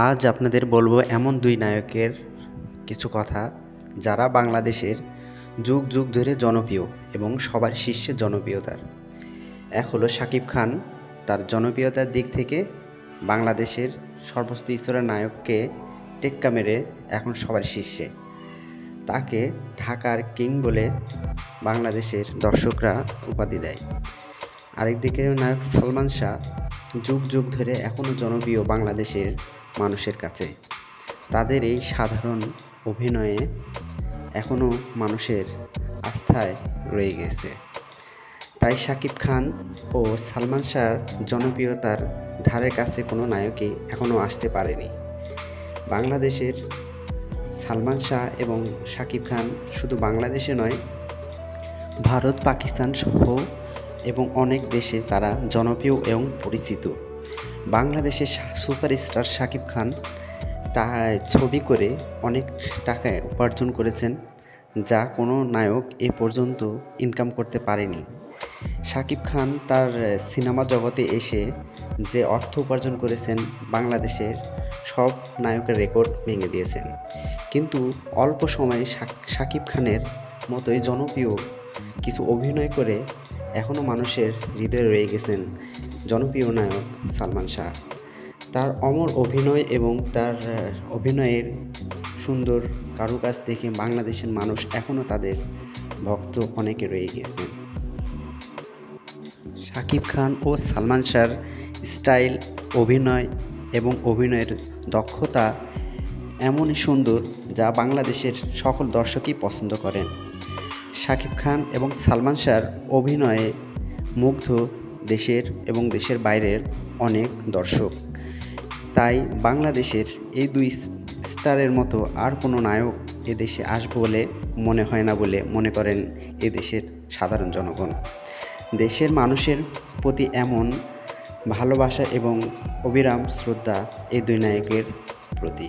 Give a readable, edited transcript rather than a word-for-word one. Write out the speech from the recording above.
আজ আপনাদের বলবো এমন দুই নায়কের কিছু কথা যারা বাংলাদেশের যুগ যুগ ধরে জনপ্রিয় এবং সবার শীর্ষে জনপ্রিয়তার। এক হলো শাকিব খান। তার জনপ্রিয়তার দিক থেকে বাংলাদেশের সর্বোচ্চ স্তরের নায়ককে টেক্কা মেরে এখন সবার শীর্ষে। তাকে ঢাকার কিং বলে বাংলাদেশের দর্শকরা উপাধি দেয়। আরেকদিকে নায়ক সালমান শাহ যুগ যুগ ধরে এখনও জনপ্রিয় বাংলাদেশের মানুষের কাছে। তাদের এই সাধারণ অভিনয়ে এখনও মানুষের আস্থায় রয়ে গেছে। তাই শাকিব খান ও সালমান শাহর জনপ্রিয়তার ধারের কাছে কোনো নায়কই এখনও আসতে পারেনি। বাংলাদেশের সালমান শাহ এবং শাকিব খান শুধু বাংলাদেশে নয়, ভারত, পাকিস্তান সহ এবং অনেক দেশে তারা জনপ্রিয় এবং পরিচিত। বাংলাদেশের সুপারস্টার শাকিব খান ছবি করে অনেক টাকা উপার্জন করেছেন, যা কোনো নায়ক এ পর্যন্ত ইনকাম করতে পারেনি। শাকিব খান তার সিনেমা জগতে এসে যে অর্থ উপার্জন করেছেন, বাংলাদেশের সব নায়কের রেকর্ড ভেঙে দিয়েছেন। কিন্তু অল্প সময়ে শাকিব খানের মতোই জনপ্রিয় কিছু অভিনয় করে এখনও মানুষের হৃদয়ে রয়ে গেছেন জনপ্রিয় নায়ক সালমান শাহ। তার অমর অভিনয় এবং তার অভিনয়ের সুন্দর কারুকাজ দেখে বাংলাদেশের মানুষ এখনও তাদের ভক্ত অনেকে রয়ে গেছেন। শাকিব খান ও সালমান শাহর স্টাইল, অভিনয় এবং অভিনয়ের দক্ষতা এমনই সুন্দর যা বাংলাদেশের সকল দর্শকই পছন্দ করেন। শাকিব খান এবং সালমান শাহর অভিনয়ে মুগ্ধ দেশের এবং দেশের বাইরের অনেক দর্শক। তাই বাংলাদেশের এই দুই স্টারের মতো আর কোনো নায়ক এদেশে আসবে বলে মনে হয় না বলে মনে করেন এদেশের সাধারণ জনগণ। দেশের মানুষের প্রতি এমন ভালোবাসা এবং অবিরাম শ্রদ্ধা এই দুই নায়কের প্রতি।